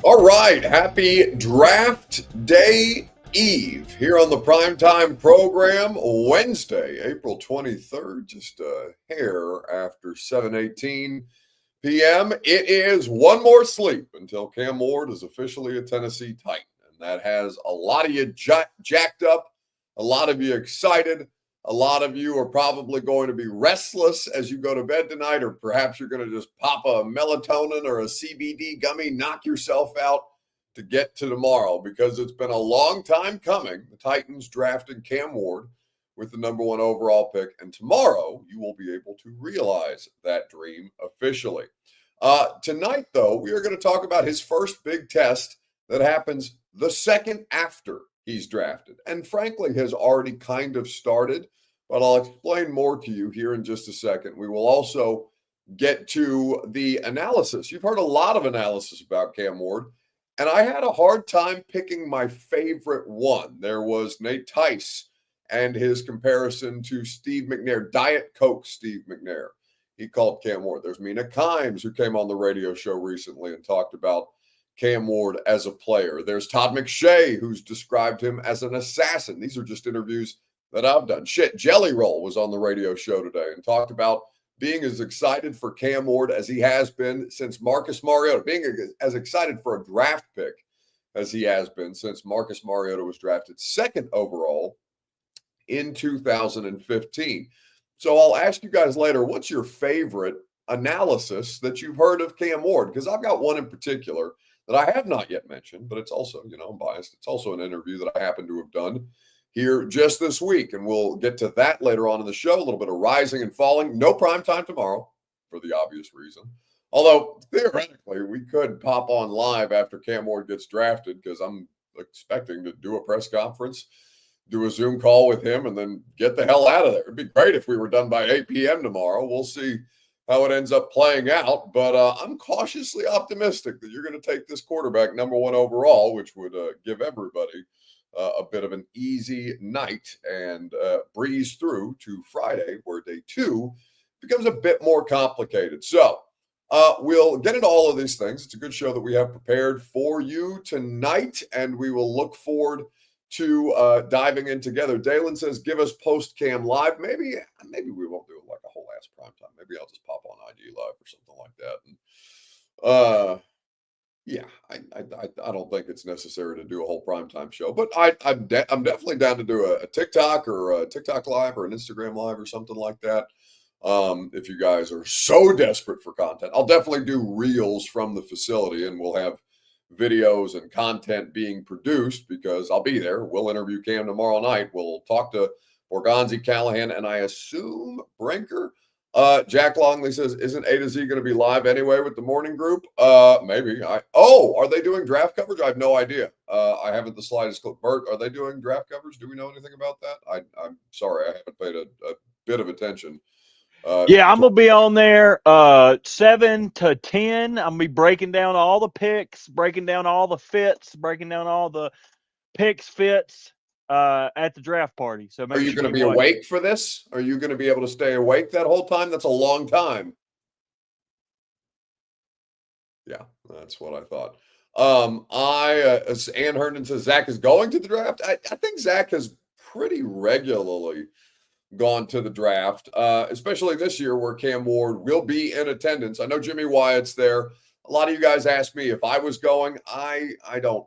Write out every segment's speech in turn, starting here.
All right, happy draft day eve here on the primetime program, Wednesday, April 23rd, just a hair after 7:18 p.m. It is one more sleep until Cam Ward is officially a Tennessee Titan, and that has a lot of you jacked up, a lot of you excited. A lot of you are probably going to be restless as you go to bed tonight, or perhaps you're going to just pop a melatonin or a CBD gummy, knock yourself out to get to tomorrow, because it's been a long time coming. The Titans drafted Cam Ward with the number 1 overall pick, and tomorrow you will be able to realize that dream officially. Tonight, though, we are going to talk about his first big test that happens the second after he's drafted, and frankly has already kind of started. But I'll explain more to you here in just a second. We will also get to the analysis. You've heard a lot of analysis about Cam Ward, and I had a hard time picking my favorite one. There was Nate Tice and his comparison to Steve McNair, Diet Coke Steve McNair. He called Cam Ward. There's Mina Kimes, who came on the radio show recently and talked about Cam Ward as a player. There's Todd McShay, who's described him as an assassin. These are just interviews that I've done. Jelly Roll was on the radio show today and talked about being as excited for Cam Ward as he has been since Marcus Mariota, being as excited for a draft pick as he has been since Marcus Mariota was drafted 2nd overall in 2015. So I'll ask you guys later, what's your favorite analysis that you've heard of Cam Ward? Because I've got one in particular that I have not yet mentioned, but it's also, I'm biased. It's also an interview that I happen to have done here just this week, and we'll get to that later on in the show. A little bit of rising and falling. No prime time tomorrow for the obvious reason. Although theoretically we could pop on live after Cam Ward gets drafted, because I'm expecting to do a press conference, do a Zoom call with him, and then get the hell out of there. It'd be great if we were done by 8 p.m. tomorrow. We'll see how it ends up playing out, but I'm cautiously optimistic that you're going to take this quarterback number 1 overall, which would give everybody a bit of an easy night and breeze through to Friday, where day 2 becomes a bit more complicated. So we'll get into all of these things. It's a good show that we have prepared for you tonight, and we will look forward to diving in together. Dalen says, give us post-cam live. Maybe we won't do it like a whole ass prime time. Maybe I'll just pop on IG live or something like that. And yeah, I don't think it's necessary to do a whole primetime show, but I'm definitely down to do a TikTok or a TikTok live or an Instagram live or something like that. If you guys are so desperate for content, I'll definitely do reels from the facility, and we'll have videos and content being produced because I'll be there. We'll interview Cam tomorrow night. We'll talk to Borgonzi, Callahan, and I assume Brinker. Jack Longley says, isn't A to Z going to be live anyway with the morning group? Maybe. Are they doing draft coverage? I have no idea. I haven't the slightest clue. Bert, are they doing draft coverage? Do we know anything about that? I'm sorry. I haven't paid a bit of attention. Yeah, I'm going to be on there 7 to 10. I'm going to be breaking down all the picks, breaking down all the fits, breaking down all the picks, fits at the draft party. So are you going to be awake for this? Are you going to be able to stay awake that whole time? That's a long time. Yeah, that's what I thought. Ann Herndon says Zach is going to the draft. I think Zach has pretty regularly gone to the draft, especially this year where Cam Ward will be in attendance. I know Jimmy Wyatt's there. A lot of you guys asked me if I was going. I don't.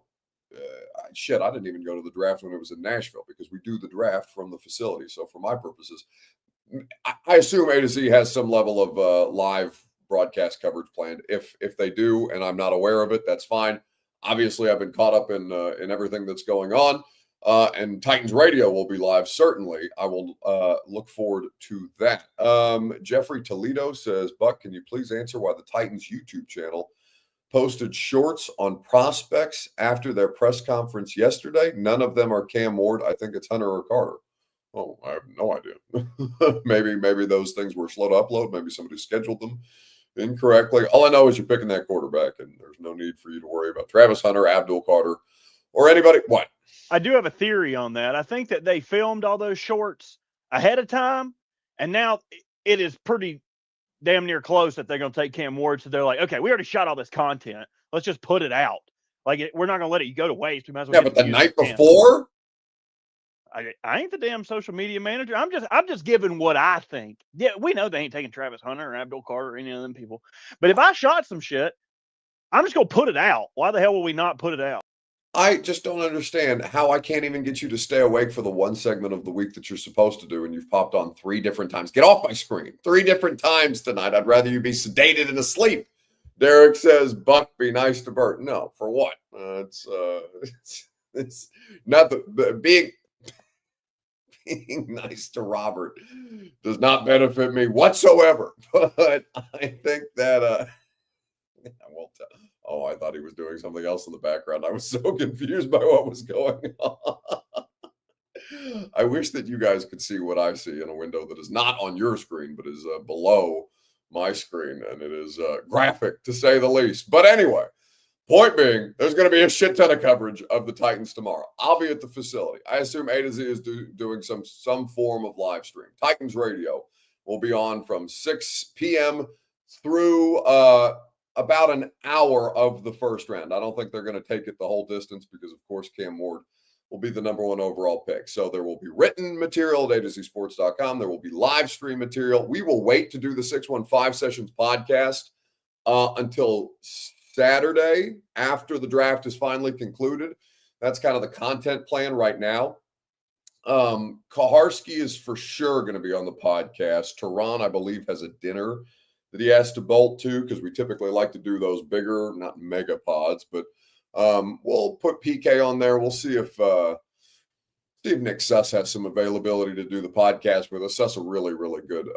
I didn't even go to the draft when it was in Nashville, because we do the draft from the facility. So for my purposes, I assume A to Z has some level of live broadcast coverage planned. If they do, and I'm not aware of it, that's fine. Obviously, I've been caught up in everything that's going on. And Titans Radio will be live. Certainly, I will look forward to that. Jeffrey Toledo says, Buck, can you please answer why the Titans YouTube channel posted shorts on prospects after their press conference yesterday? None of them are Cam Ward. I think it's Hunter or Carter. Oh, I have no idea. maybe those things were slow to upload. Maybe somebody scheduled them incorrectly. All I know is you're picking that quarterback, and there's no need for you to worry about Travis Hunter, Abdul Carter, or anybody. What? I do have a theory on that. I think that they filmed all those shorts ahead of time, and now it is pretty damn near close that they're going to take Cam Ward. So they're like, okay, we already shot all this content. Let's just put it out. Like, we're not going to let it go to waste. We might as well Yeah, get but to the use night it. Can. before? I ain't the damn social media manager. I'm just giving what I think. Yeah, we know they ain't taking Travis Hunter or Abdul Carter or any of them people. But if I shot some shit, I'm just gonna put it out. Why the hell will we not put it out? I just don't understand how I can't even get you to stay awake for the one segment of the week that you're supposed to do, and you've popped on 3 different times. Get off my screen. 3 different times tonight. I'd rather you be sedated and asleep. Derek says, Buck, be nice to Bert. No, for what? It's not the being nice to Robert does not benefit me whatsoever. But I think that I won't tell. Oh, I thought he was doing something else in the background. I was so confused by what was going on. I wish that you guys could see what I see in a window that is not on your screen, but is below my screen. And it is graphic, to say the least. But anyway, point being, there's going to be a shit ton of coverage of the Titans tomorrow. I'll be at the facility. I assume A to Z is doing some form of live stream. Titans Radio will be on from 6 p.m. through about an hour of the first round. I don't think they're going to take it the whole distance because, of course, Cam Ward will be the number 1 overall pick. So there will be written material at AtoZSports.com. There will be live stream material. We will wait to do the 615 Sessions podcast until Saturday after the draft is finally concluded. That's kind of the content plan right now. Kaharski is for sure going to be on the podcast. Tehran, I believe, has a dinner that he has to bolt to because we typically like to do those bigger, not mega pods, but we'll put PK on there. We'll see if Nick Suss has some availability to do the podcast with us. Suss a really, really good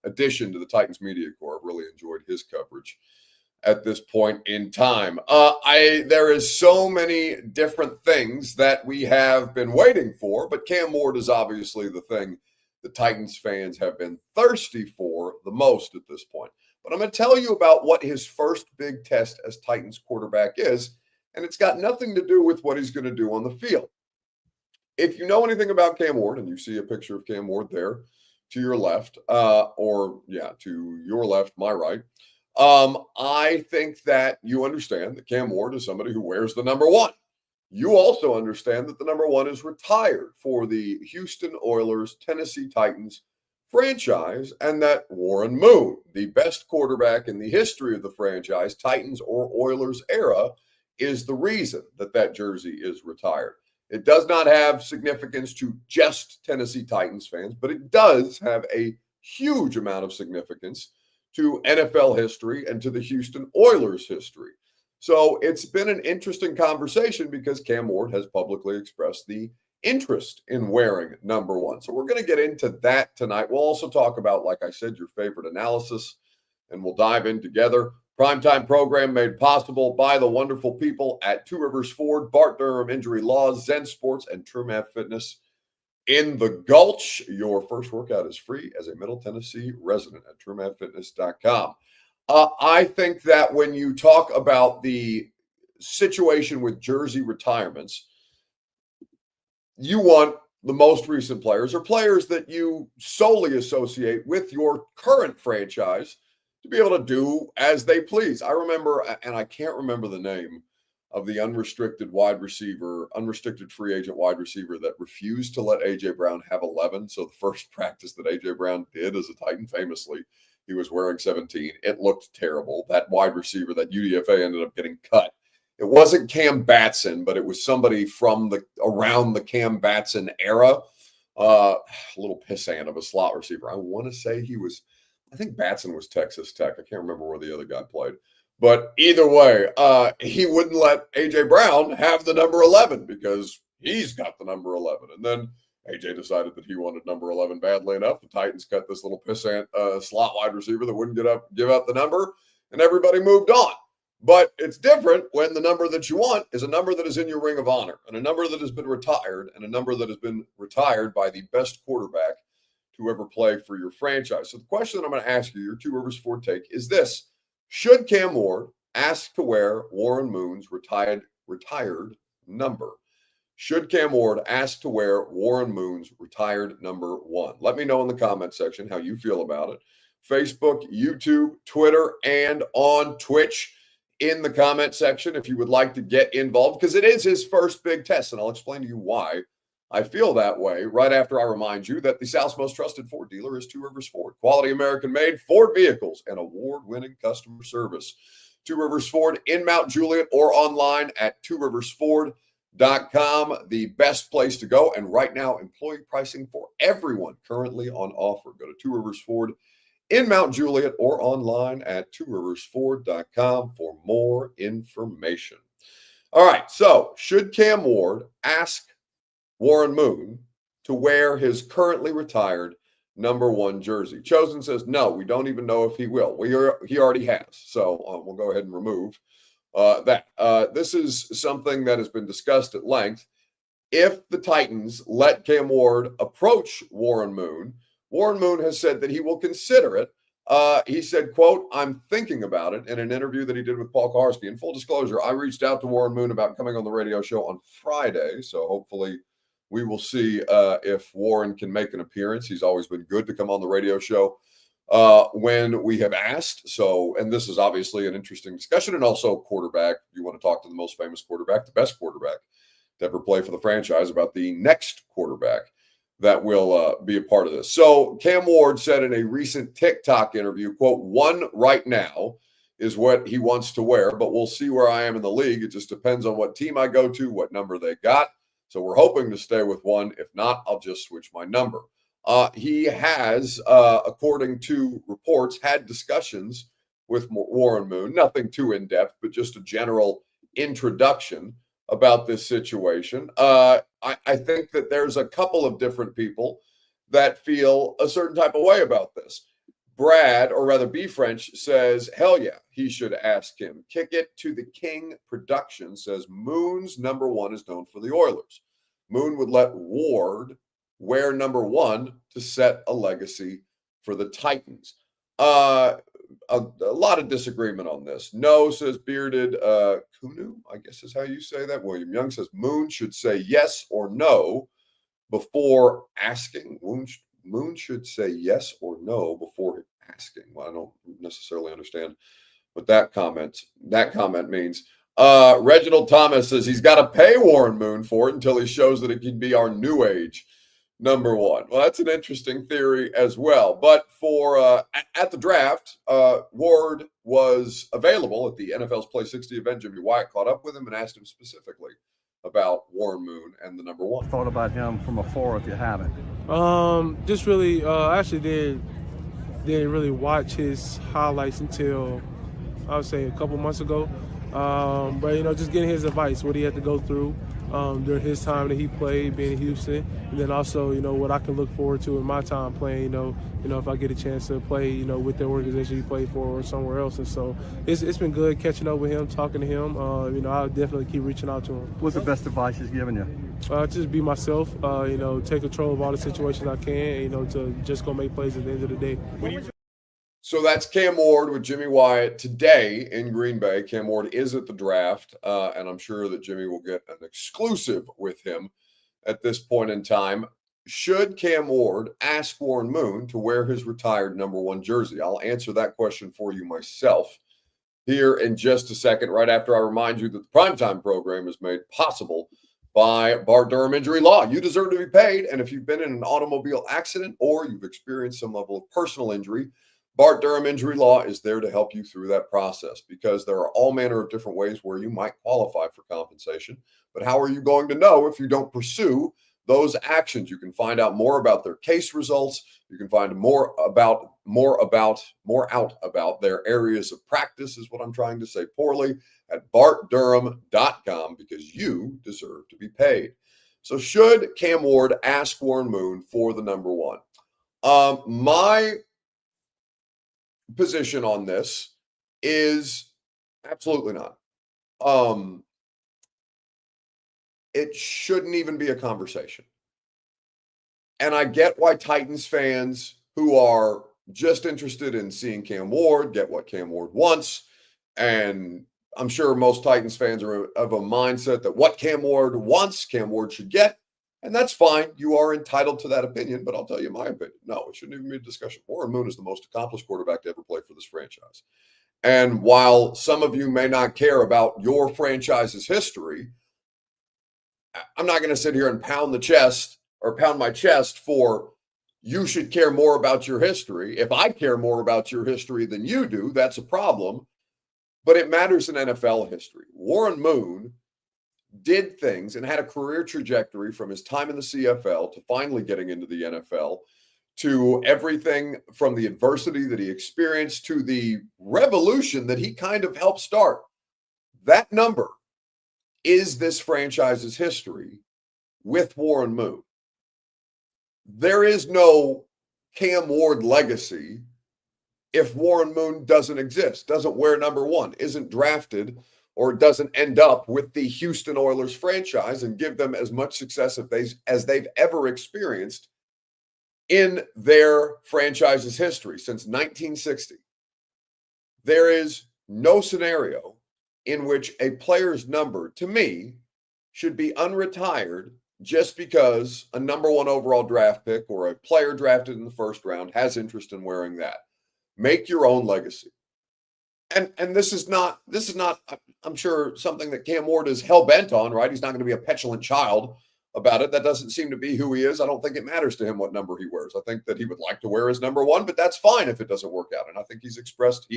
addition to the Titans media corps. I've really enjoyed his coverage at this point in time. There is so many different things that we have been waiting for, but Cam Ward is obviously the thing the Titans fans have been thirsty for the most at this point. But I'm going to tell you about what his first big test as Titans quarterback is, and it's got nothing to do with what he's going to do on the field. If you know anything about Cam Ward, and you see a picture of Cam Ward there to your left, to your left, my right, I think that you understand that Cam Ward is somebody who wears the number 1. You also understand that the number 1 is retired for the Houston Oilers, Tennessee Titans franchise, and that Warren Moon, the best quarterback in the history of the franchise, Titans or Oilers era, is the reason that jersey is retired. It does not have significance to just Tennessee Titans fans, but it does have a huge amount of significance to NFL history and to the Houston Oilers history. So it's been an interesting conversation because Cam Ward has publicly expressed the interest in wearing number 1. So we're going to get into that tonight. We'll also talk about, like I said, your favorite analysis, and we'll dive in together. Primetime program made possible by the wonderful people at Two Rivers Ford, Bart Durham Injury Laws, Zen Sports, and TrueMath Fitness in the Gulch. Your first workout is free as a Middle Tennessee resident at TrueMathFitness.com. I think that when you talk about the situation with jersey retirements, you want the most recent players or players that you solely associate with your current franchise to be able to do as they please. I remember, and I can't remember the name of the unrestricted free agent wide receiver that refused to let A.J. Brown have 11. So the first practice that A.J. Brown did as a Titan, famously, he was wearing 17. It looked terrible. That wide receiver, that UDFA, ended up getting cut. It wasn't Cam Batson, but it was somebody from around the Cam Batson era. A little pissant of a slot receiver. I want to say I think Batson was Texas Tech. I can't remember where the other guy played. But either way, he wouldn't let A.J. Brown have the number 11 because he's got the number 11. And then A.J. decided that he wanted number 11 badly enough. The Titans cut this little pissant slot wide receiver that wouldn't give up the number, and everybody moved on. But it's different when the number that you want is a number that is in your ring of honor, and a number that has been retired, and a number that has been retired by the best quarterback to ever play for your franchise. So the question that I'm going to ask you, your Two Rivers Ford take, is this: should Cam Ward ask to wear Warren Moon's retired number? Should Cam Ward ask to wear Warren Moon's retired number 1? Let me know in the comment section how you feel about it. Facebook, YouTube, Twitter, and on Twitch. in the comment section if you would like to get involved, because it is his first big test, and I'll explain to you why I feel that way right after I remind you that the South's most trusted Ford dealer is Two Rivers Ford. Quality American-made Ford vehicles and award-winning customer service. Two Rivers Ford in Mount Juliet or online at tworiversford.com, the best place to go. And right now, employee pricing for everyone currently on offer. Go to Two Rivers Ford in Mount Juliet or online at tworiversford.com for more information. All right, so should Cam Ward ask Warren Moon to wear his currently retired number 1 jersey? Chosen says, no, we don't even know if he will. He already has. So we'll go ahead and remove that. This is something that has been discussed at length. If the Titans let Cam Ward approach Warren Moon has said that he will consider it. He said, quote, I'm thinking about it, in an interview that he did with Paul Kaharski. In full disclosure, I reached out to Warren Moon about coming on the radio show on Friday. So hopefully we will see if Warren can make an appearance. He's always been good to come on the radio show when we have asked. So, and this is obviously an interesting discussion. And also quarterback. You want to talk to the most famous quarterback, the best quarterback to ever play for the franchise, about the next quarterback that will be a part of this. So Cam Ward said in a recent TikTok interview, quote, 1 right now is what he wants to wear, but we'll see where I am in the league. It just depends on what team I go to, what number they got. So we're hoping to stay with 1. If not, I'll just switch my number. He has, according to reports, had discussions with Warren Moon, nothing too in-depth, but just a general introduction about this situation. I think that there's a couple of different people that feel a certain type of way about this. Brad, or rather B French, says, hell yeah, he should ask him. Kick It to the King Production says Moon's number 1 is known for the Oilers. Moon would let Ward wear number 1 to set a legacy for the Titans. A lot of disagreement on this. No, says Bearded Kunu, I guess is how you say that. William Young says Moon should say yes or no before asking. Moon should say yes or no before asking. Well, I don't necessarily understand what that comment means. Reginald Thomas says he's got to pay Warren Moon for it until he shows that it can be our new age number 1. Well, that's an interesting theory as well. But for at the draft, Ward was available at the NFL's Play 60 event. Jimmy Wyatt caught up with him and asked him specifically about Warren Moon and the number 1. Thought about him from afar, if you haven't. Just really, I actually didn't really watch his highlights until I would say a couple months ago. But just getting his advice, what he had to go through during his time that he played, being in Houston, and then also what I can look forward to in my time playing. If I get a chance to play, with the organization he played for or somewhere else. And so it's been good catching up with him, talking to him. I'll definitely keep reaching out to him. What's the best advice he's given you? Just be myself. Take control of all the situations I can. To just go make plays at the end of the day. So that's Cam Ward with Jimmy Wyatt today in Green Bay. Cam Ward is at the draft, and I'm sure that Jimmy will get an exclusive with him at this point in time. Should Cam Ward ask Warren Moon to wear his retired number 1 jersey? I'll answer that question for you myself here in just a second, right after I remind you that the Primetime program is made possible by Bart Durham Injury Law. You deserve to be paid, and if you've been in an automobile accident or you've experienced some level of personal injury, Bart Durham Injury Law is there to help you through that process, because there are all manner of different ways where you might qualify for compensation. But how are you going to know if you don't pursue those actions? You can find out more about their case results. You can find more out about their areas of practice, is what I'm trying to say poorly, at bartdurham.com, because you deserve to be paid. So should Cam Ward ask Warren Moon for the number 1? My position on this is absolutely not. It shouldn't even be a conversation. And I get why Titans fans who are just interested in seeing Cam Ward get what Cam Ward wants. And I'm sure most Titans fans are of a mindset that what Cam Ward wants, Cam Ward should get. And that's fine. You are entitled to that opinion, but I'll tell you my opinion. No, it shouldn't even be a discussion. Warren Moon is the most accomplished quarterback to ever play for this franchise. And while some of you may not care about your franchise's history, I'm not going to sit here and pound my chest for you should care more about your history. If I care more about your history than you do, that's a problem. But it matters in NFL history. Warren Moon did things and had a career trajectory from his time in the CFL to finally getting into the NFL, to everything from the adversity that he experienced to the revolution that he kind of helped start. That number is this franchise's history with Warren Moon. There is no Cam Ward legacy if Warren Moon doesn't exist, doesn't wear number 1, isn't drafted, or doesn't end up with the Houston Oilers franchise and give them as much success as they've ever experienced in their franchise's history since 1960. There is no scenario in which a player's number, to me, should be unretired just because a number 1 overall draft pick or a player drafted in the first round has interest in wearing that. Make your own legacy. And this is not, I'm sure, something that Cam Ward is hell-bent on, right? He's not going to be a petulant child about it. That doesn't seem to be who he is. I don't think it matters to him what number he wears. I think that he would like to wear his number 1, but that's fine if it doesn't work out. And I think he has expressed.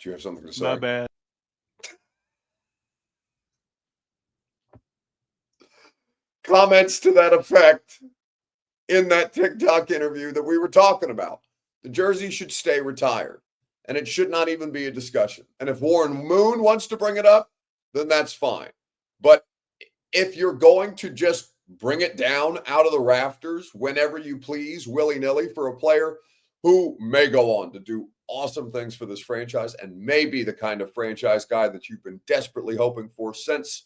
Do you have something to say? My bad. Comments to that effect in that TikTok interview that we were talking about. The jersey should stay retired, and it should not even be a discussion. And if Warren Moon wants to bring it up, then that's fine. But if you're going to just bring it down out of the rafters whenever you please, willy-nilly, for a player who may go on to do awesome things for this franchise and may be the kind of franchise guy that you've been desperately hoping for since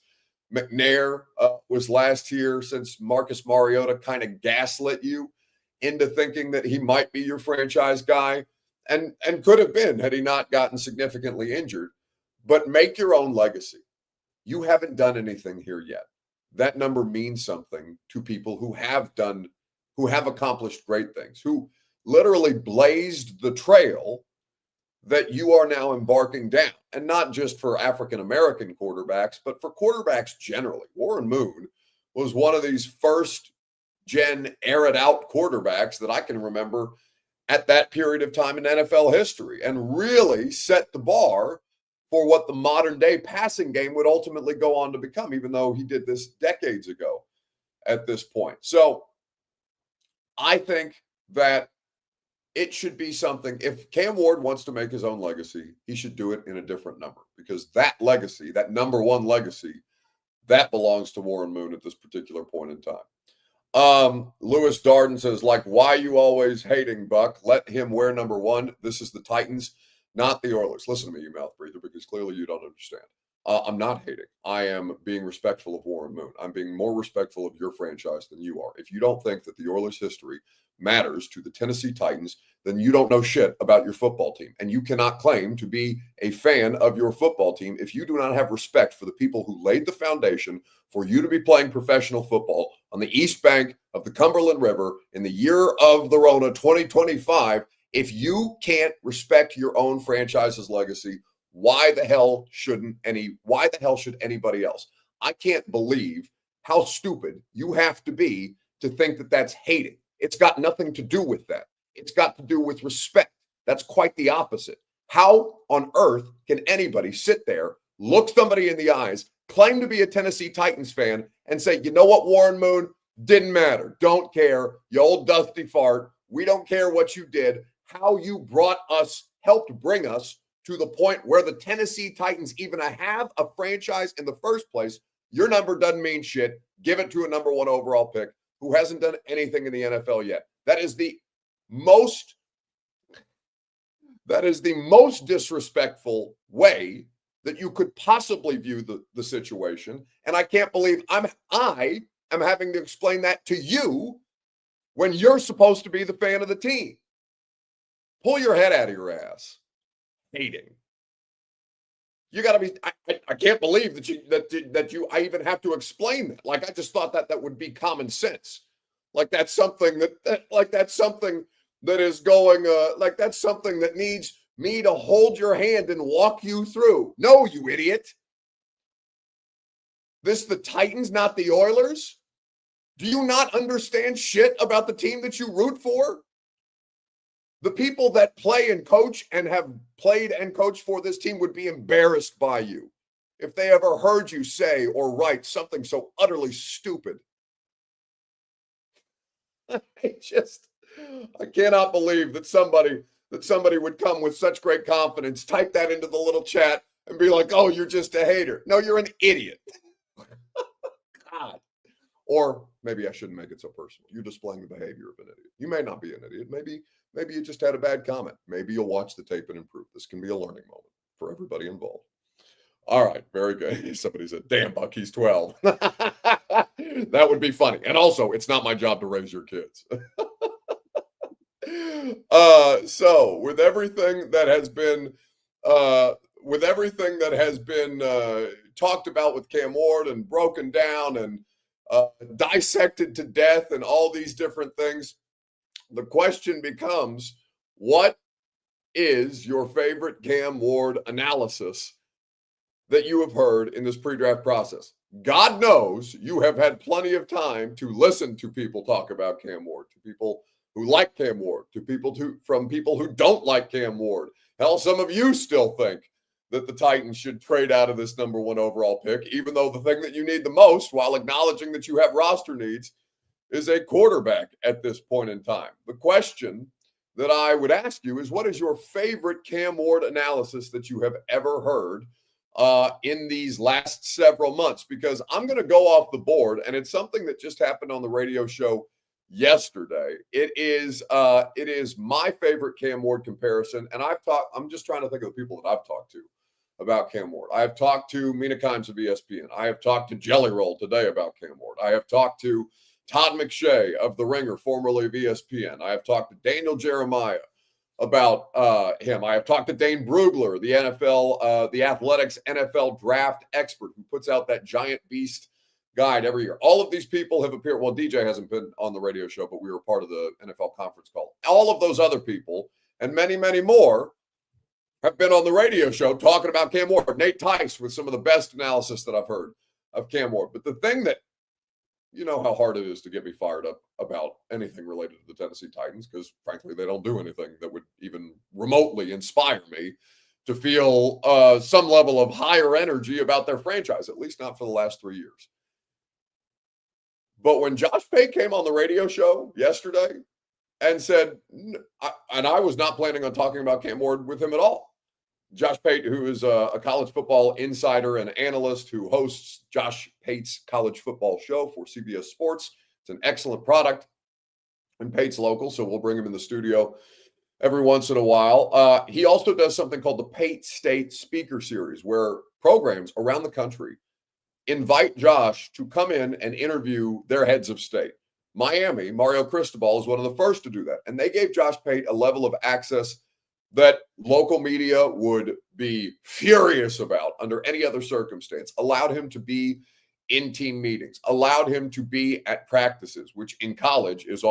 McNair was last here, since Marcus Mariota kind of gaslit you into thinking that he might be your franchise guy, and could have been had he not gotten significantly injured. But make your own legacy. You haven't done anything here yet. That number means something to people who have accomplished great things, who literally blazed the trail that you are now embarking down. And not just for African-American quarterbacks, but for quarterbacks generally. Warren Moon was one of these first-gen air-it-out quarterbacks that I can remember at that period of time in NFL history, and really set the bar for what the modern-day passing game would ultimately go on to become, even though he did this decades ago at this point. So I think that it should be something, if Cam Ward wants to make his own legacy, he should do it in a different number, because that legacy, that number 1 legacy, that belongs to Warren Moon at this particular point in time. Lewis Darden says, like, why you always hating, Buck? Let him wear number 1. This is the Titans, not the Oilers. Listen to me, you mouth breather, because clearly you don't understand. I'm not hating. I am being respectful of Warren Moon. I'm being more respectful of your franchise than you are. If you don't think that the Oilers' history matters to the Tennessee Titans, then you don't know shit about your football team. And you cannot claim to be a fan of your football team if you do not have respect for the people who laid the foundation for you to be playing professional football on the east bank of the Cumberland River in the year of the Rona 2025. If you can't respect your own franchise's legacy, why the hell should anybody else? I can't believe how stupid you have to be to think that that's hating. It's got nothing to do with that. It's got to do with respect. That's quite the opposite. How on earth can anybody sit there, look somebody in the eyes, claim to be a Tennessee Titans fan, and say, you know what, Warren Moon, didn't matter. Don't care. You old dusty fart. We don't care what you did. How you helped bring us to the point where the Tennessee Titans even have a franchise in the first place. Your number doesn't mean shit. Give it to a number 1 overall pick who hasn't done anything in the NFL yet. That is the most disrespectful way that you could possibly view the situation. And I can't believe I am having to explain that to you when you're supposed to be the fan of the team. Pull your head out of your ass. Hating. You got to be. I can't believe that I even have to explain that. Like, I just thought that would be common sense. Like that's something that's something that is going, like that's something that needs me to hold your hand and walk you through. No, you idiot. This the Titans, not the Oilers? Do you not understand shit about the team that you root for? The people that play and coach and have played and coached for this team would be embarrassed by you if they ever heard you say or write something so utterly stupid. I cannot believe that somebody would come with such great confidence, type that into the little chat and be like, "Oh, you're just a hater." No, you're an idiot. God. Or maybe I shouldn't make it so personal. You're displaying the behavior of an idiot. You may not be an idiot. Maybe you just had a bad comment. Maybe you'll watch the tape and improve. This can be a learning moment for everybody involved. All right, very good. Somebody said, "Damn, Buck, he's 12." That would be funny. And also, it's not my job to raise your kids. So with everything that has been talked about with Cam Ward and broken down and dissected to death and all these different things, the question becomes, what is your favorite Cam Ward analysis that you have heard in this pre-draft process? God knows you have had plenty of time to listen to people talk about Cam Ward, to people who like Cam Ward, from people who don't like Cam Ward. Hell, some of you still think that the Titans should trade out of this number 1 overall pick, even though the thing that you need the most, while acknowledging that you have roster needs, is a quarterback at this point in time. The question that I would ask you is, what is your favorite Cam Ward analysis that you have ever heard in these last several months? Because I'm going to go off the board, and it's something that just happened on the radio show yesterday. It is my favorite Cam Ward comparison, and I'm just trying to think of the people that I've talked to about Cam Ward. I have talked to Mina Kimes of ESPN. I have talked to Jelly Roll today about Cam Ward. I have talked to Todd McShay of The Ringer, formerly of ESPN. I have talked to Daniel Jeremiah about him. I have talked to Dane Brugler, the NFL, the Athletics NFL draft expert who puts out that giant beast guide every year. All of these people have appeared. Well, DJ hasn't been on the radio show, but we were part of the NFL conference call. All of those other people and many, many more have been on the radio show talking about Cam Ward. Nate Tice with some of the best analysis that I've heard of Cam Ward. But the thing that, you know how hard it is to get me fired up about anything related to the Tennessee Titans, because frankly, they don't do anything that would even remotely inspire me to feel some level of higher energy about their franchise, at least not for the last 3 years. But when Josh Pate came on the radio show yesterday and said, and I was not planning on talking about Cam Ward with him at all. Josh Pate, who is a college football insider and analyst who hosts Josh Pate's college football show for CBS Sports. It's an excellent product, and Pate's local, so we'll bring him in the studio every once in a while. He also does something called the Pate State Speaker Series, where programs around the country invite Josh to come in and interview their heads of state. Miami, Mario Cristobal is one of the first to do that. And they gave Josh Pate a level of access that local media would be furious about under any other circumstance, allowed him to be in team meetings, allowed him to be at practices, which in college is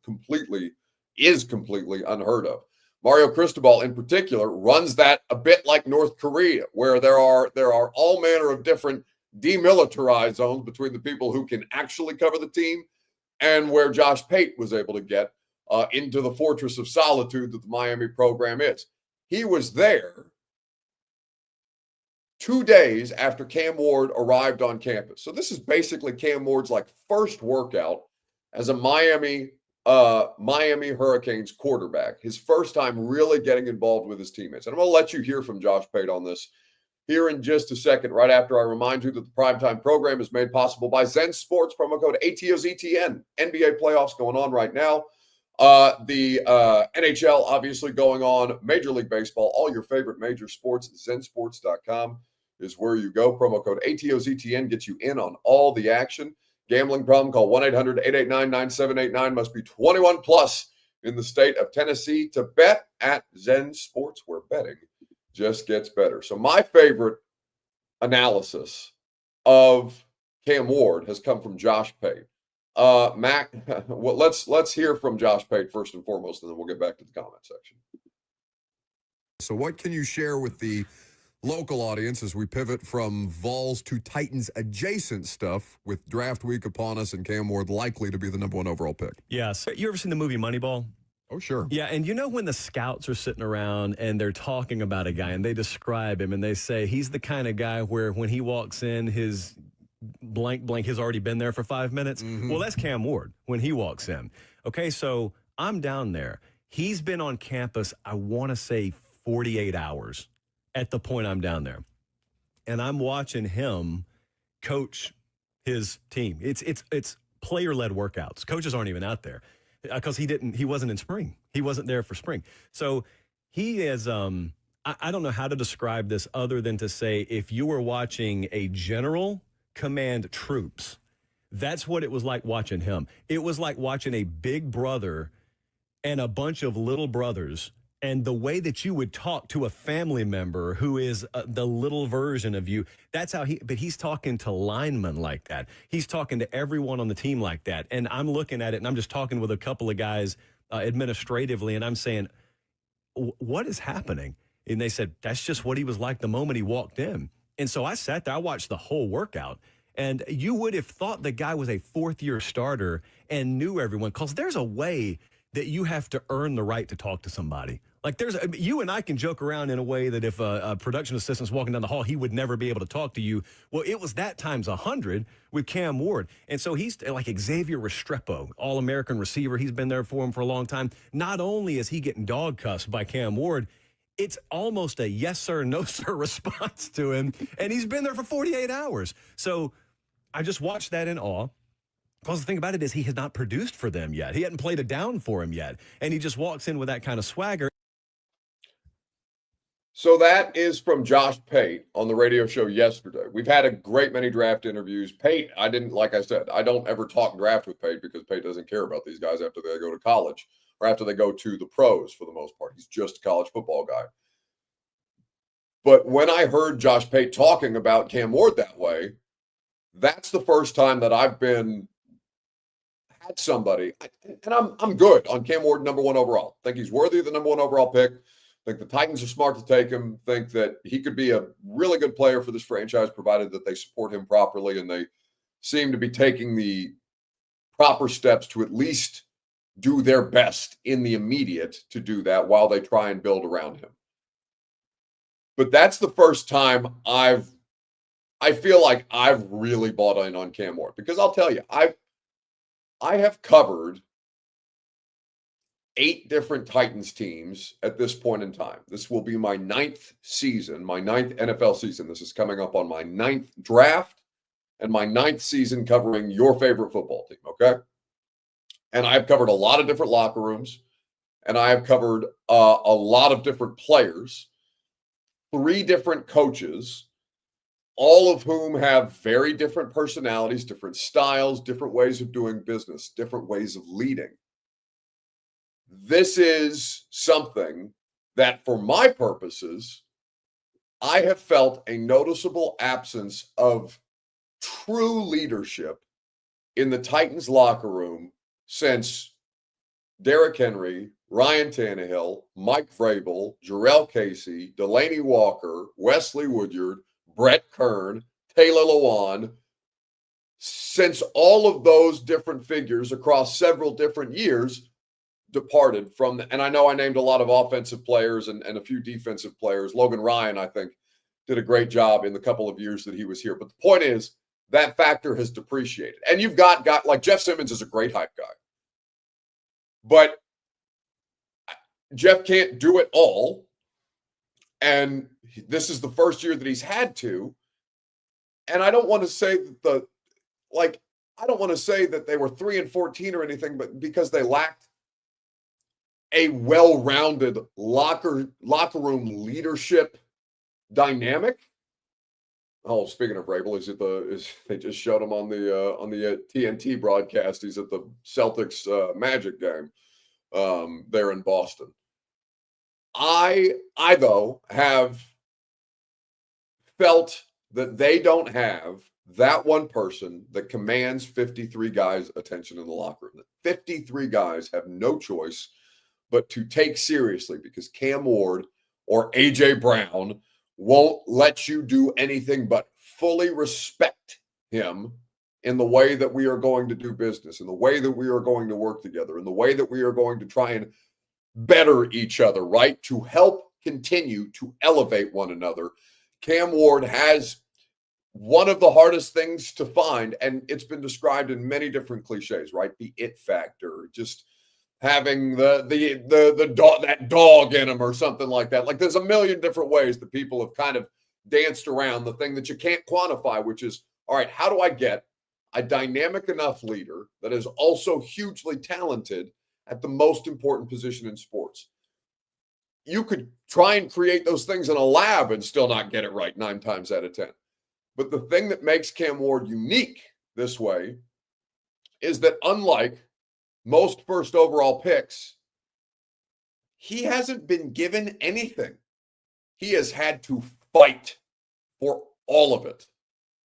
completely unheard of. Mario Cristobal in particular runs that a bit like North Korea, where there are all manner of different demilitarized zones between the people who can actually cover the team and where Josh Pate was able to get into the fortress of solitude that the Miami program is. He was there 2 days after Cam Ward arrived on campus. So this is basically Cam Ward's first workout as a Miami Hurricanes quarterback, his first time really getting involved with his teammates. And I'm going to let you hear from Josh Pate on this here in just a second, right after I remind you that the Primetime program is made possible by Zen Sports, promo code ATOZTN. NBA playoffs going on right now. The NHL obviously going on, Major League Baseball, all your favorite major sports, zensports.com is where you go. Promo code ATOZTN gets you in on all the action. Gambling problem, call 1-800-889-9789. Must be 21 plus in the state of Tennessee to bet at Zen Sports, where betting just gets better. So my favorite analysis of Cam Ward has come from Josh Pate. Mac, well, let's hear from Josh Pate first and foremost, and then we'll get back to the comment section. So what can you share with the local audience as we pivot from Vols to Titans adjacent stuff with draft week upon us and Cam Ward likely to be the #1 overall pick? Yes. You ever seen the movie Moneyball? Oh, sure. Yeah, and you know when the scouts are sitting around and they're talking about a guy and they describe him and they say he's the kind of guy where when he walks in, his blank has already been there for 5 minutes? Mhm. Well, that's Cam Ward when he walks in. Okay, so I'm down there. He's been on campus, I want to say 48 hours at the point I'm down there. And I'm watching him coach his team. It's player-led workouts. Coaches aren't even out there because he wasn't in spring. He wasn't there for spring. So he is I don't know how to describe this other than to say if you were watching a general command troops, that's what it was like watching him. It was like watching a big brother and a bunch of little brothers, and the way that you would talk to a family member who is the little version of you, that's how but he's talking to linemen like that. He's talking to everyone on the team like that. And I'm looking at it, and I'm just talking with a couple of guys administratively, and I'm saying, what is happening? And they said, that's just what he was like the moment he walked in. And so I sat there, I watched the whole workout, and you would have thought the guy was a fourth-year starter and knew everyone, because there's a way that you have to earn the right to talk to somebody. Like you and I can joke around in a way that if a production assistant's walking down the hall, he would never be able to talk to you. Well, it was that times 100 with Cam Ward. And so he's like Xavier Restrepo, All-American receiver. He's been there for him for a long time. Not only is he getting dog cussed by Cam Ward, it's almost a yes, sir, no, sir response to him. And he's been there for 48 hours. So I just watched that in awe. Because the thing about it is he has not produced for them yet. He hadn't played a down for him yet. And he just walks in with that kind of swagger. So that is from Josh Pate on the radio show yesterday. We've had a great many draft interviews. Pate, like I said, I don't ever talk draft with Pate because Pate doesn't care about these guys after they go to college or after they go to the pros for the most part. He's just a college football guy. But when I heard Josh Pate talking about Cam Ward that way, that's the first time that I've had somebody, and I'm good on Cam Ward, #1 overall. Think he's worthy of the #1 overall pick. Think the Titans are smart to take him. Think that he could be a really good player for this franchise, provided that they support him properly, and they seem to be taking the proper steps to at least do their best in the immediate to do that while they try and build around him. But that's the first time I feel like I've really bought in on Cam Ward, because I'll tell you, I have covered 8 different Titans teams at this point in time. This will be my 9th season, my 9th NFL season. This is coming up on my 9th draft and my 9th season covering your favorite football team, okay? And I've covered a lot of different locker rooms, and I have covered a lot of different players, 3 different coaches, all of whom have very different personalities, different styles, different ways of doing business, different ways of leading. This is something that, for my purposes, I have felt a noticeable absence of true leadership in the Titans locker room since Derrick Henry, Ryan Tannehill, Mike Vrabel, Jarrell Casey, Delaney Walker, Wesley Woodyard, Brett Kern, Taylor Lewan, since all of those different figures across several different years departed from and I know I named a lot of offensive players and a few defensive players. Logan Ryan, I think, did a great job in the couple of years that he was here. But the point is, that factor has depreciated. And you've got like Jeff Simmons is a great hype guy. But Jeff can't do it all. And this is the first year that he's had to. And I don't want to say that I don't want to say that they were 3-14 or anything, but because they lacked a well-rounded locker room leadership dynamic. Oh, speaking of Vrabel, they just showed him on the TNT broadcast. He's at the Celtics Magic game there in Boston. I though have felt that they don't have that one person that commands 53 guys' attention in the locker room. That 53 guys have no choice but to take seriously, because Cam Ward or A.J. Brown won't let you do anything but fully respect him in the way that we are going to do business, in the way that we are going to work together, in the way that we are going to try and better each other, right? To help continue to elevate one another. Cam Ward has one of the hardest things to find, and it's been described in many different cliches, right? The it factor, just having the dog, that dog in him or something like that. Like, there's a million different ways that people have kind of danced around the thing that you can't quantify, which is, all right, how do I get a dynamic enough leader that is also hugely talented at the most important position in sports? You could try and create those things in a lab and still not get it right 9 times out of 10. But the thing that makes Cam Ward unique this way is that, unlike most first overall picks, he hasn't been given anything. He has had to fight for all of it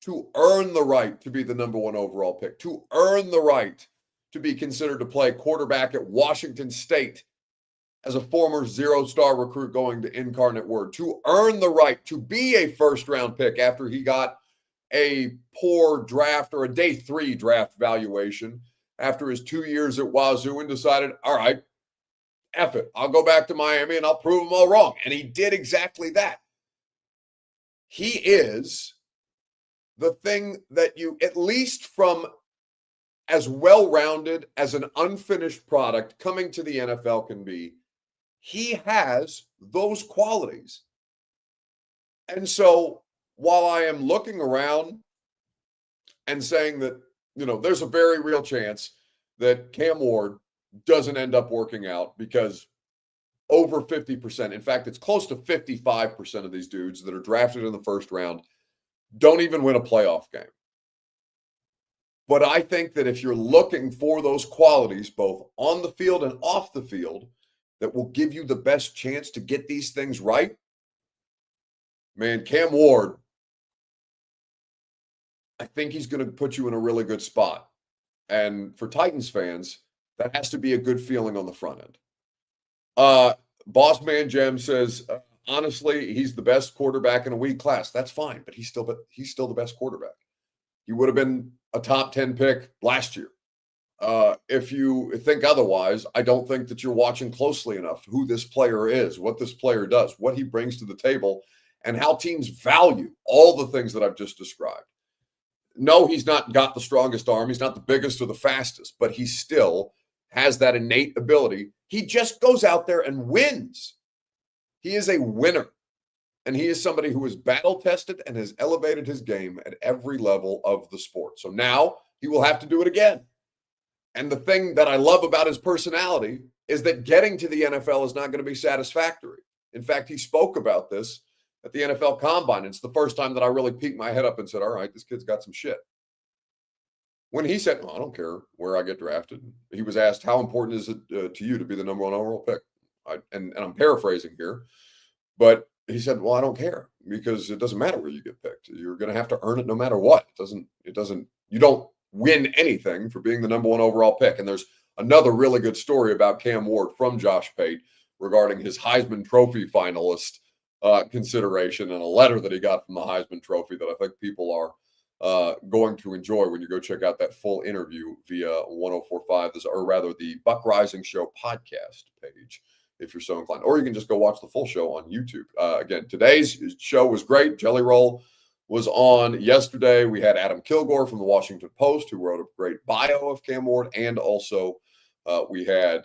to earn the right to be the number 1 overall pick, to earn the right to be considered to play quarterback at Washington State as a former 0-star recruit going to Incarnate Word, to earn the right to be a first-round pick after he got a poor draft or a day 3 draft valuation after his 2 years at Wazoo, and decided, all right, F it, I'll go back to Miami and I'll prove them all wrong. And he did exactly that. He is the thing that you, at least from as well-rounded as an unfinished product coming to the NFL can be, he has those qualities. And so while I am looking around and saying that, there's a very real chance that Cam Ward doesn't end up working out, because over 50%, in fact, it's close to 55% of these dudes that are drafted in the first round don't even win a playoff game. But I think that if you're looking for those qualities, both on the field and off the field, that will give you the best chance to get these things right, man, Cam Ward, I think he's going to put you in a really good spot. And for Titans fans, that has to be a good feeling on the front end. Boss Man Jem says, honestly, he's the best quarterback in a weak class. That's fine, but he's still the best quarterback. He would have been a top 10 pick last year. If you think otherwise, I don't think that you're watching closely enough who this player is, what this player does, what he brings to the table, and how teams value all the things that I've just described. No, he's not got the strongest arm. He's not the biggest or the fastest, but he still has that innate ability. He just goes out there and wins. He is a winner. And he is somebody who is battle-tested and has elevated his game at every level of the sport. So now he will have to do it again. And the thing that I love about his personality is that getting to the NFL is not going to be satisfactory. In fact, he spoke about this at the NFL Combine. It's the first time that I really peeked my head up and said, all right, this kid's got some shit. When he said, well, I don't care where I get drafted, he was asked, how important is it to you to be the number 1 overall pick? And I'm paraphrasing here, but he said, well, I don't care, because it doesn't matter where you get picked. You're going to have to earn it no matter what. You don't win anything for being the number 1 overall pick. And there's another really good story about Cam Ward from Josh Pate regarding his Heisman Trophy finalist consideration, and a letter that he got from the Heisman Trophy that I think people are going to enjoy when you go check out that full interview via 1045, or rather the Buck Rising Show podcast page, if you're so inclined. Or you can just go watch the full show on YouTube. Again, today's show was great. Jelly Roll was on yesterday. We had Adam Kilgore from the Washington Post, who wrote a great bio of Cam Ward, and also we had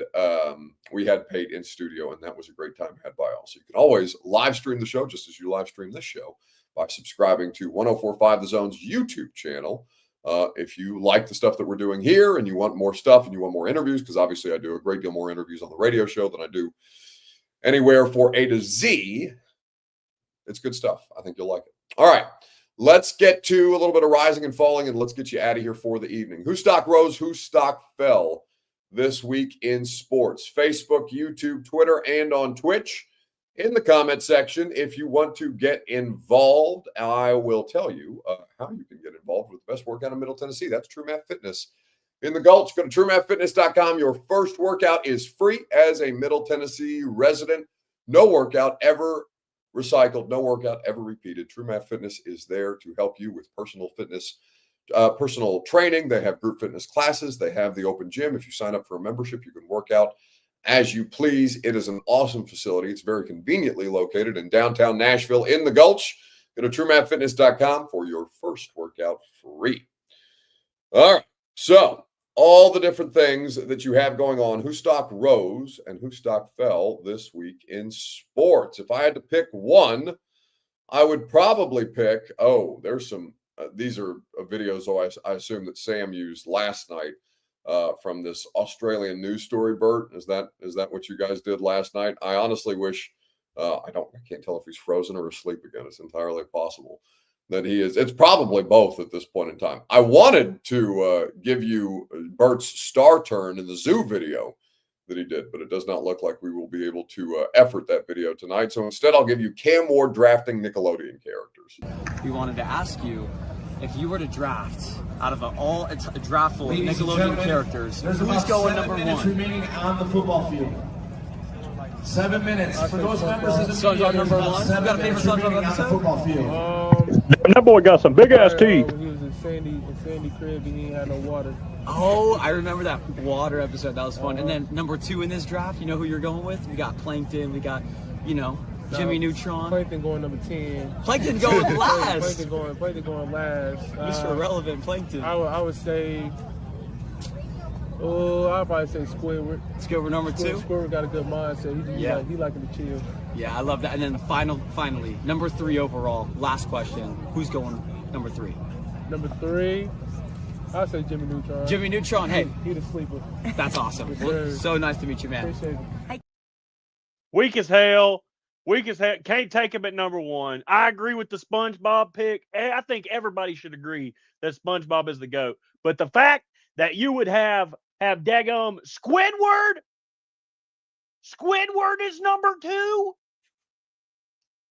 Pate in studio, and that was a great time had by all. So you can always live stream the show, just as you live stream this show, by subscribing to 1045 The Zone's YouTube channel. If you like the stuff that we're doing here and you want more stuff and you want more interviews, because obviously I do a great deal more interviews on the radio show than I do anywhere for A to Z, it's good stuff. I think you'll like it. All right, let's get to a little bit of rising and falling, and let's get you out of here for the evening. Whose stock rose, whose stock fell this week in sports? Facebook, YouTube, Twitter, and on Twitch. in the comment section if you want to get involved. I will tell you how you can get involved with the best workout in Middle Tennessee. That's True Math Fitness in the Gulch. Go to truemathfitness.com. Your first workout is free as a Middle Tennessee resident. No workout ever recycled, no workout ever repeated. True Math Fitness is there to help you with personal fitness, personal training. They have group fitness classes. They have the open gym. If you sign up for a membership, you can work out as you please. It is an awesome facility. It's very conveniently located in downtown Nashville in the Gulch. Go to truemathfitness.com for your first workout free. All right. So all the different things that you have going on, whose stock rose and whose stock fell this week in sports. If I had to pick one, I would probably pick, there's some, these are videos, I assume that Sam used last night from this Australian news story, Bert. Is that what you guys did last night? I honestly wish, I can't tell if he's frozen or asleep again. It's entirely possible that he is. It's probably both at this point in time. I wanted to give you Bert's star turn in the zoo video that he did, but it does not look like we will be able to effort that video tonight. So instead, I'll give you Cam Ward drafting Nickelodeon characters. We wanted to ask you, if you were to draft out of a draft full of Nickelodeon characters, who's going number 1? Remaining on the football field. 7 minutes for those members of the SpongeBob number 1. You got a favorite SpongeBob episode? That boy got some big ass teeth. He was in Sandy crib and he ain't had no water. Oh, I remember that water episode. That was fun. And then number 2 in this draft, you know who you're going with? We got Plankton. We got, Jimmy Neutron. Plankton going number 10. Plankton going last. Plankton going last. Mr. Irrelevant Plankton. I would say. I'd probably say Squidward. Squidward number 2. Squidward got a good mindset. He liking to chill. Yeah, I love that. And then finally, number 3 overall. Last question. Who's going number 3? Number 3, I'd say Jimmy Neutron. Jimmy Neutron. Hey, he the sleeper. That's awesome. Well, so nice to meet you, man. Appreciate it. Weak as hell. Can't take him at number 1. I agree with the SpongeBob pick. I think everybody should agree that SpongeBob is the GOAT. But the fact that you would have daggum Squidward is number 2.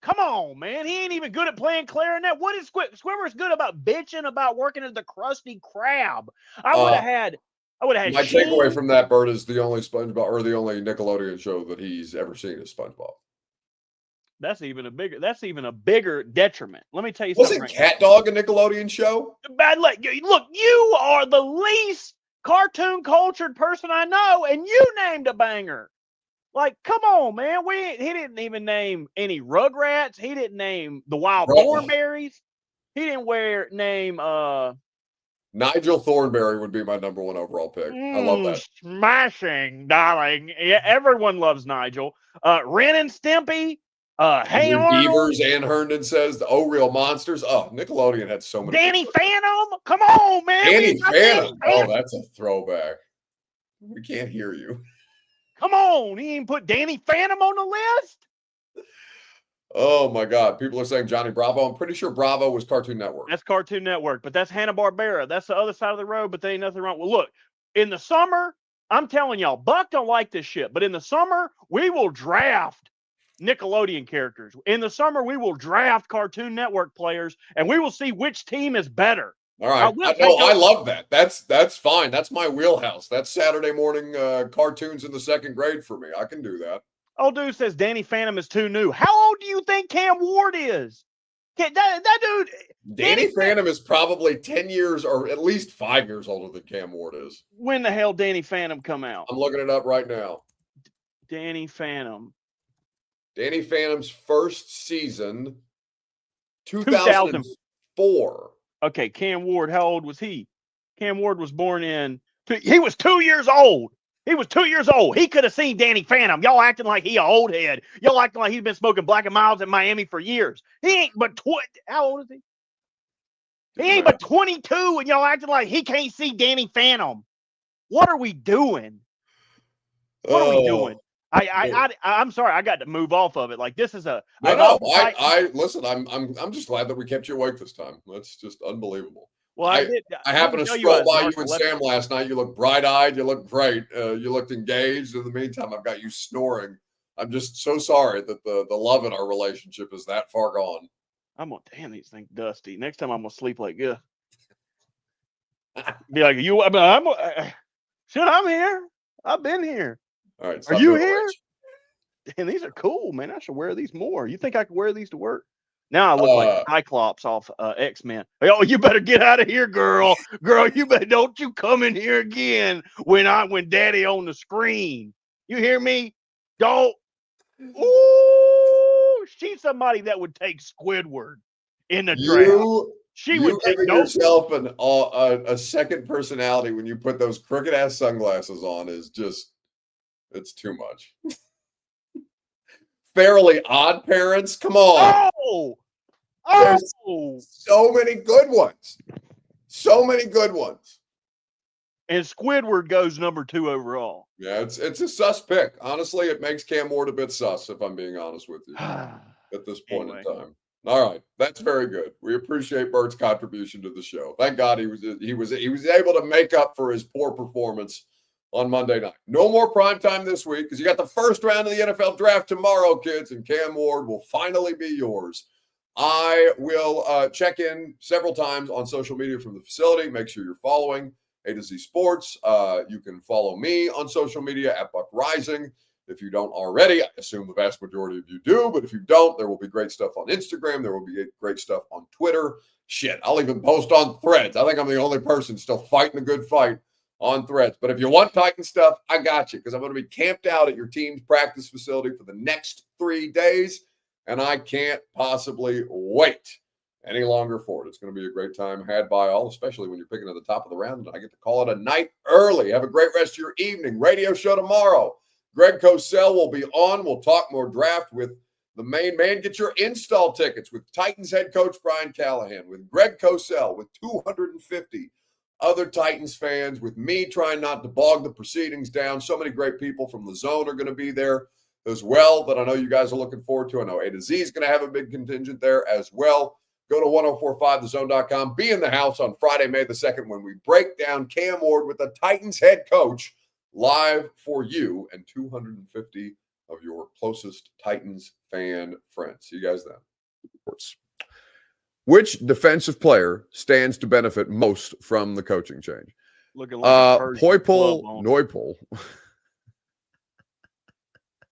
Come on, man. He ain't even good at playing clarinet. What is Squidward's good about bitching about working as the Krusty Krab? I would have had. My takeaway from that, Bert, is the only SpongeBob or the only Nickelodeon show that he's ever seen is SpongeBob. That's even a bigger detriment. Let me tell you something. Wasn't Cat Dog a Nickelodeon show? Bad luck. Look, you are the least cartoon cultured person I know, and you named a banger. Like, come on, man. He didn't even name any Rugrats. He didn't name the Wild Thornberries. He didn't name Nigel Thornberry would be my number 1 overall pick. I love that. Smashing, darling. Yeah, everyone loves Nigel. Ren and Stimpy. Hey Arnold. Beavers, Ann Herndon says the Real Monsters. Oh, Nickelodeon had so many. Danny Phantom. Come on, man. Danny Phantom. Oh, that's a throwback. We can't hear you. Come on. He ain't put Danny Phantom on the list. Oh my God. People are saying Johnny Bravo. I'm pretty sure Bravo was Cartoon Network. That's Cartoon Network, but that's Hanna-Barbera. That's the other side of the road, but there ain't nothing wrong. Well, look, in the summer, I'm telling y'all, Buck don't like this shit, but in the summer, we will draft Nickelodeon characters. In the summer, we will draft Cartoon Network players, and we will see which team is better. All right. I love that. That's fine. That's my wheelhouse. That's Saturday morning cartoons in the 2nd grade for me. I can do that. Old dude says Danny Phantom is too new. How old do you think Cam Ward is? That dude. Danny Phantom is probably 10 years or at least 5 years older than Cam Ward is. When the hell Danny Phantom come out? I'm looking it up right now. Danny Phantom's first season, 2004. Okay, Cam Ward, how old was he? Cam Ward was born he was 2 years old. He was 2 years old. He could have seen Danny Phantom. Y'all acting like he an old head. Y'all acting like he's been smoking Black and Milds in Miami for years. He ain't but how old is he? He ain't but 22, and y'all acting like he can't see Danny Phantom. What are we doing? What are we doing? I'm sorry, I got to move off of it. Like, this is listen. I'm just glad that we kept you awake this time. That's just unbelievable. Well, I happened to scroll by you and Sam last night. You looked bright-eyed. You looked great. You looked engaged. In the meantime, I've got you snoring I'm just so sorry that the love in our relationship is that far gone. I'm gonna damn these things dusty. Next time I'm gonna sleep like this. Be like you. Shit, I'm here. I've been here. All right, Are stop you doing here? Rich. And these are cool, man. I should wear these more. You think I could wear these to work? Now I look like Cyclops off X-Men. Oh, you better get out of here, girl. Girl, you better don't you come in here again when Daddy on the screen. You hear me? Don't. Ooh, she's somebody that would take Squidward in the draft. She would take giving yourself a second personality when you put those crooked ass sunglasses on is just, it's too much. Fairly Odd Parents, come on. There's so many good ones. So many good ones. And Squidward goes number 2 overall. Yeah, it's a sus pick. Honestly, it makes Cam Ward a bit sus, if I'm being honest with you, at this point in time. All right, that's very good. We appreciate Bert's contribution to the show. Thank God he was able to make up for his poor performance on Monday night. No more primetime this week because you got the first round of the NFL draft tomorrow, kids, and Cam Ward will finally be yours. I will check in several times on social media from the facility. Make sure you're following A to Z Sports. You can follow me on social media at Buck Rising. If you don't already, I assume the vast majority of you do, but if you don't, there will be great stuff on Instagram. There will be great stuff on Twitter. Shit, I'll even post on Threads. I think I'm the only person still fighting a good fight on Threads. But if you want Titan stuff, I got you because I'm going to be camped out at your team's practice facility for the next 3 days, and I can't possibly wait any longer for it. It's going to be a great time had by all, especially when you're picking at the top of the round. And I get to call it a night early. Have a great rest of your evening. Radio show tomorrow. Greg Cosell will be on. We'll talk more draft with the main man. Get your install tickets with Titans head coach Brian Callahan, with Greg Cosell, with 250 other Titans fans, with me trying not to bog the proceedings down. So many great people from the zone are going to be there as well that I know you guys are looking forward to. I know A to Z is going to have a big contingent there as well. Go to 1045thezone.com. Be in the house on Friday, May the 2nd, when we break down Cam Ward with the Titans head coach live for you and 250 of your closest Titans fan friends. See you guys then. Which defensive player stands to benefit most from the coaching change? Looking like Poipole Noipole